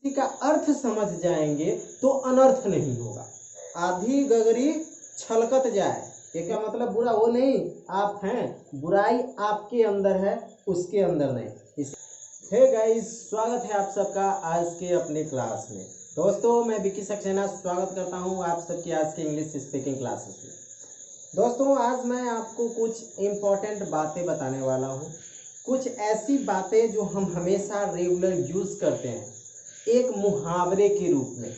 किसी का अर्थ समझ जाएंगे तो अनर्थ नहीं होगा। आधी गगरी छलकत जाए, ये क्या मतलब बुरा वो नहीं आप हैं, बुराई आपके अंदर है उसके अंदर नहीं। हे गाइस, स्वागत है आप सबका आज के अपने क्लास में। दोस्तों मैं विकी सक्सेना स्वागत करता हूं आप सबकी आज के इंग्लिश स्पीकिंग क्लासेस में। दोस्तों आज मैं आपको कुछ इम्पोर्टेंट बातें बताने वाला हूं, कुछ ऐसी बातें जो हम हमेशा रेगुलर यूज़ करते हैं एक मुहावरे के रूप में,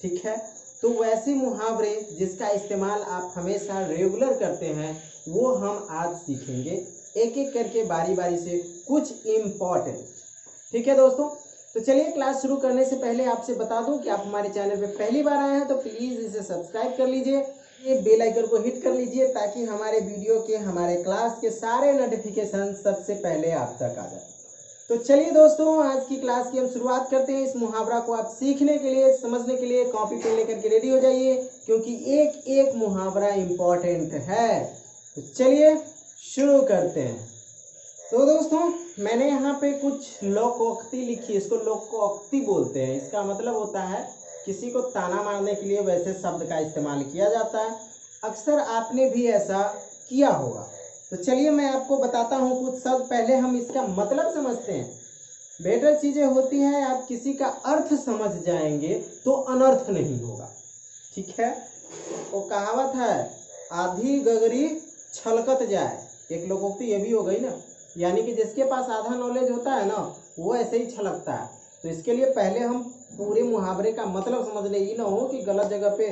ठीक है। तो वैसे मुहावरे जिसका इस्तेमाल आप हमेशा रेगुलर करते हैं वो हम आज सीखेंगे एक एक करके बारी बारी से, कुछ इम्पॉर्टेंट, ठीक है दोस्तों। तो चलिए क्लास शुरू करने से पहले आपसे बता दूं कि आप हमारे चैनल पे पहली बार आए हैं तो प्लीज़ इसे सब्सक्राइब कर लीजिए, ये बेल आइकन को हिट कर लीजिए ताकि हमारे वीडियो के हमारे क्लास के सारे नोटिफिकेशन सबसे पहले आप तक आ जाए। तो चलिए दोस्तों आज की क्लास की हम शुरुआत करते हैं। इस मुहावरा को आप सीखने के लिए, समझने के लिए कॉपी पेन लेकर के रेडी हो जाइए क्योंकि एक एक मुहावरा इम्पॉर्टेंट है। तो चलिए शुरू करते हैं। तो दोस्तों मैंने यहाँ पे कुछ लोकोक्ति लिखी है, इसको लोकोक्ति बोलते हैं। इसका मतलब होता है किसी को ताना मारने के लिए वैसे शब्द का इस्तेमाल किया जाता है। अक्सर आपने भी ऐसा किया होगा। तो चलिए मैं आपको बताता हूँ कुछ शब्द, पहले हम इसका मतलब समझते हैं। बेटर चीज़ें होती हैं आप किसी का अर्थ समझ जाएंगे तो अनर्थ नहीं होगा, ठीक है। वो कहावत है आधी गगरी छलकत जाए, एक लोकोक्ति ये भी हो गई ना, यानी कि जिसके पास आधा नॉलेज होता है ना वो ऐसे ही छलकता है। तो इसके लिए पहले हम पूरे मुहावरे का मतलब समझ ले, ये ना हो कि गलत जगह पे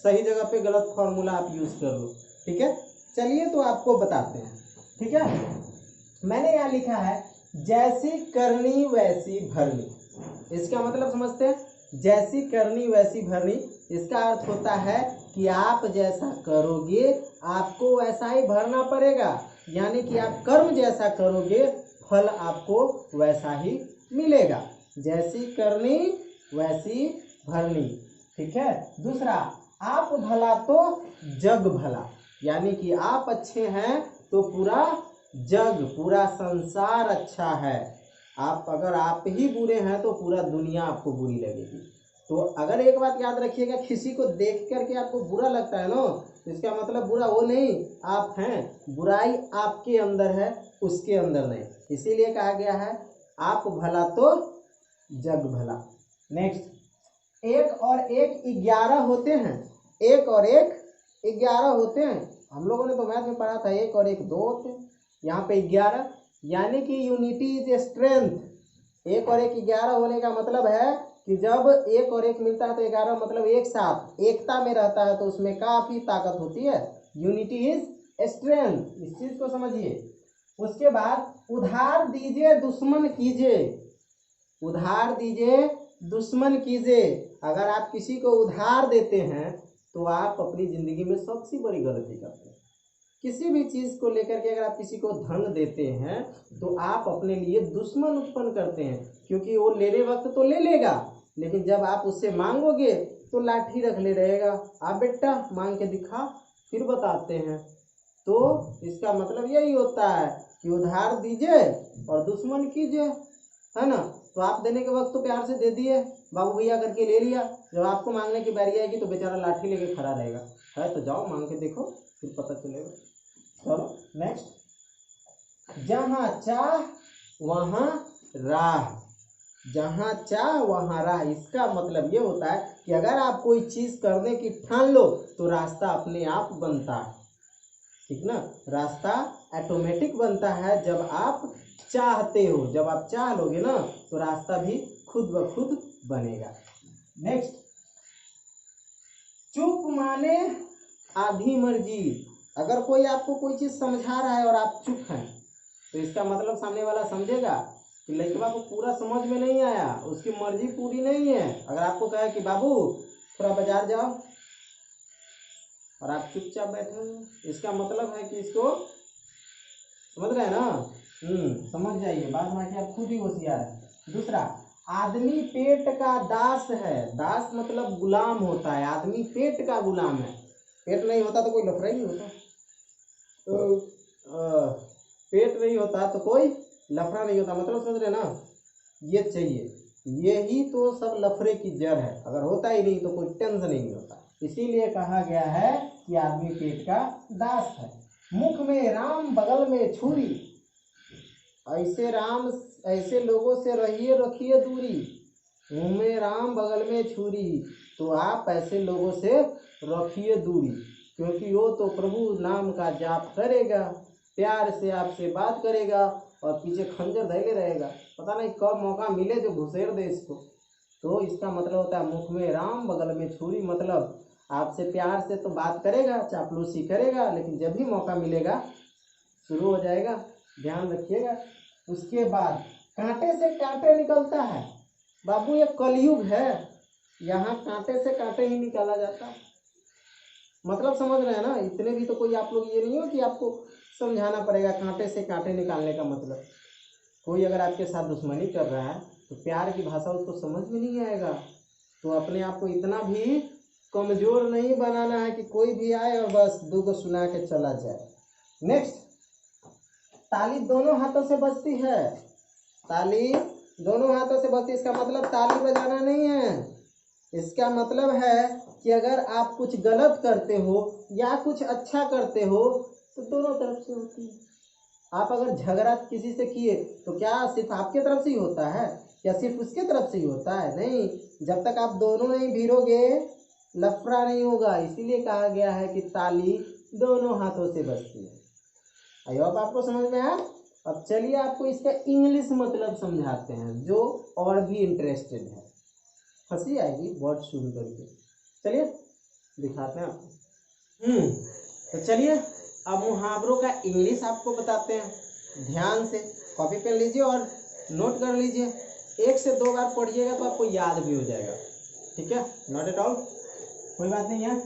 सही जगह पे गलत फॉर्मूला आप यूज़ कर लो, ठीक है। चलिए तो आपको बताते हैं, ठीक है। मैंने यहाँ लिखा है जैसी करनी वैसी भरनी। इसका मतलब समझते हैं, जैसी करनी वैसी भरनी, इसका अर्थ होता है कि आप जैसा करोगे आपको वैसा ही भरना पड़ेगा, यानी कि आप कर्म जैसा करोगे फल आपको वैसा ही मिलेगा। जैसी करनी वैसी भरनी, ठीक है। दूसरा, आप भला तो जग भला, यानी कि आप अच्छे हैं तो पूरा जग, पूरा संसार अच्छा है। आप अगर आप ही बुरे हैं तो पूरा दुनिया आपको बुरी लगेगी। तो अगर एक बात याद रखिएगा, किसी को देख करके आपको बुरा लगता है ना, तो इसका मतलब बुरा वो नहीं आप हैं, बुराई आपके अंदर है उसके अंदर नहीं। इसीलिए कहा गया है आप भला तो जग भला। नेक्स्ट, एक और एक 11 होते हैं, एक और एक 11 होते हैं। हम लोगों ने तो मैथ में पढ़ा था एक और एक 2 होते हैं, यहाँ पे 11, यानी कि यूनिटी इज स्ट्रेंथ। एक और एक 11 होने का मतलब है कि जब एक और एक मिलता है तो 11 मतलब एक साथ एकता में रहता है, तो उसमें काफ़ी ताकत होती है। यूनिटी इज स्ट्रेंथ, इस चीज़ को समझिए। उसके बाद उधार दीजिए दुश्मन कीजिए, उधार दीजिए दुश्मन कीजिए। अगर आप किसी को उधार देते हैं तो आप अपनी ज़िंदगी में सबसे बड़ी गलती करते हैं। किसी भी चीज़ को लेकर के अगर आप किसी को धन देते हैं तो आप अपने लिए दुश्मन उत्पन्न करते हैं, क्योंकि वो लेने वक्त तो ले लेगा लेकिन जब आप उससे मांगोगे तो लाठी रख ले रहेगा, आप बेटा मांग के दिखा फिर बताते हैं। तो इसका मतलब यही होता है कि उधार दीजिए और दुश्मन कीजिए, है ना। तो आप देने के वक्त तो प्यार से दे दिए, बाबू भैया करके ले लिया, जब आपको मांगने की बारी आएगी तो बेचारा लाठी लेके खड़ा रहेगा। है तो जाओ मांग के देखो फिर पता चलेगा। चलो नेक्स्ट, जहाँ चाह वहाँ राह, जहाँ चाह वहाँ राह। इसका मतलब ये होता है कि अगर आप कोई चीज़ करने की ठान लो तो रास्ता अपने आप बनता है, ठीक ना। रास्ता ऑटोमेटिक बनता है जब आप चाहते हो, जब आप चाह लोगे ना तो रास्ता भी खुद ब खुद बनेगा। नेक्स्ट, चुप माने आधी मर्जी। अगर कोई आपको कोई चीज़ समझा रहा है और आप चुप हैं तो इसका मतलब सामने वाला समझेगा कि लड़का को पूरा समझ में नहीं आया, उसकी मर्जी पूरी नहीं है। अगर आपको कहे कि बाबू थोड़ा बाजार जाओ और आप चुपचाप बैठे हो, इसका मतलब है कि इसको समझ रहे हैं ना। समझ जाइए, बात बाकी आप खुद ही होशियार है। दूसरा, आदमी पेट का दास है। दास मतलब गुलाम होता है, आदमी पेट का गुलाम है। पेट नहीं होता तो कोई लफड़ा ही नहीं होता, पेट नहीं होता तो कोई लफड़ा नहीं होता, मतलब समझ रहे ना। ये चाहिए यही तो सब लफड़े की जड़ है। अगर होता ही नहीं तो कोई टेंशन ही नहीं होता। इसीलिए कहा गया है कि आदमी पेट का दास है। मुख में राम बगल में छुरी, ऐसे लोगों से रखिए दूरी। मुंह में राम बगल में छुरी, तो आप ऐसे लोगों से रखिए दूरी, क्योंकि वो तो प्रभु नाम का जाप करेगा, प्यार से आपसे बात करेगा और पीछे खंजर धैले रहेगा। पता नहीं कब मौका मिले जो घुसेड़ दे इसको। तो इसका मतलब होता है मुख में राम बगल में छुरी, मतलब आपसे प्यार से तो बात करेगा, चापलूसी करेगा, लेकिन जब भी मौका मिलेगा शुरू हो जाएगा। ध्यान रखिएगा। उसके बाद कांटे से कांटे निकलता है। बाबू ये कलयुग है, यहाँ कांटे से कांटे ही निकाला जाता है। मतलब समझ रहे हैं ना। इतने भी तो कोई आप लोग ये नहीं हो कि आपको समझाना पड़ेगा कांटे से कांटे निकालने का मतलब। कोई अगर आपके साथ दुश्मनी कर रहा है तो प्यार की भाषा उसको समझ में नहीं आएगा। तो अपने आप को इतना भी कमज़ोर नहीं बनाना है कि कोई भी आए और बस दो को सुना के चला जाए। नेक्स्ट, ताली दोनों हाथों से बजती है। ताली दोनों हाथों से बजती है, इसका मतलब ताली बजाना नहीं है। इसका मतलब है कि अगर आप कुछ गलत करते हो या कुछ अच्छा करते हो तो दोनों तरफ से होती है। आप अगर झगड़ा किसी से किए तो क्या सिर्फ आपके तरफ से ही होता है या सिर्फ उसके तरफ से ही होता है? नहीं, जब तक आप दोनों नहीं भिड़ोगे लफड़ा नहीं होगा। इसीलिए कहा गया है कि ताली दोनों हाथों से बजती है। आई होप आपको समझ में आया। अब चलिए आपको इसका इंग्लिश मतलब समझाते हैं, जो और भी इंटरेस्टेड है। हंसी आएगी वर्ड सुन करके। चलिए दिखाते हैं आपको। तो चलिए अब मुहावरों का इंग्लिश आपको बताते हैं। ध्यान से कॉपी पेन लीजिए और नोट कर लीजिए। 1 से 2 बार पढ़िएगा तो आपको याद भी हो जाएगा। ठीक है, नॉट एट ऑल, कोई बात नहीं है।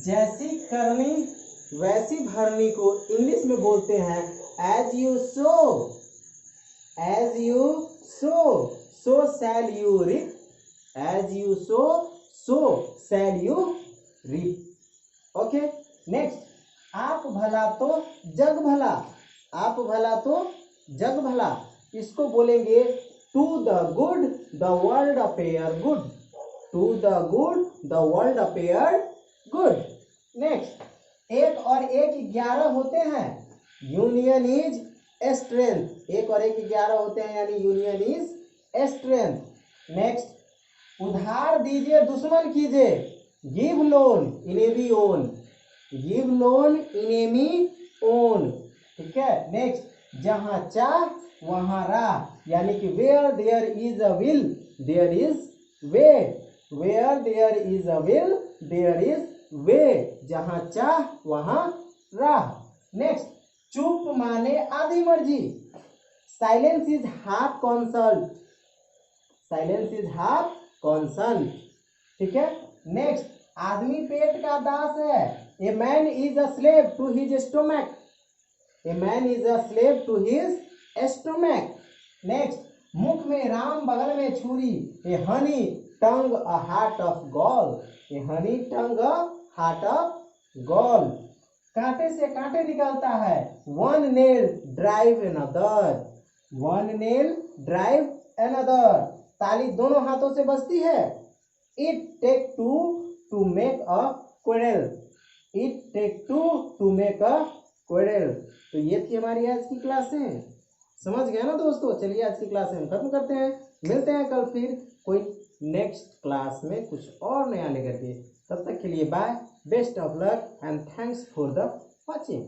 जैसी करनी वैसी भरनी को इंग्लिश में बोलते हैं as you sow, as you sow shall you reap, as you sow shall you reap. Okay, next, आप भला तो जग भला, आप भला तो जग भला, इसको बोलेंगे to the good the world appear good, to the good the world appear good. Next, 1 और 1 11 होते हैं, यूनियन इज स्ट्रेंथ, 1 और 1 11 होते हैं यानी यूनियन इज स्ट्रेंथ। नेक्स्ट, उधार दीजिए दुश्मन कीजिए, give loan enemy own, give loan enemy own. ठीक है, नेक्स्ट, जहां चाह वहां राह, यानी कि where there is a will there is way, where there is a will there is way, जहां चाह वहां राह। नेक्स्ट, चुप माने आधी मर्जी, silence is half consult, silence is half concern. ठीक है, नेक्स्ट, आदमी पेट का दास है, a man is a slave to his stomach, A man is a slave to his stomach. Next, मुख में राम बगल में छुरी, a honey tongue a heart of gall, a honey tongue a heart of gall. कांटे से कांटे निकालता है, one nail drive another, one nail drive another. ताली दोनों हाथों से बजती है, it take two to make a quarrel, it take two to make a quarrel. तो ये थी हमारी आज की क्लासें। समझ गए ना दोस्तों। चलिए आज की क्लास हम खत्म करते हैं, मिलते हैं कल फिर कोई नेक्स्ट क्लास में कुछ और नया लेकर के। तब तक के लिए bye, best of luck and thanks for the watching.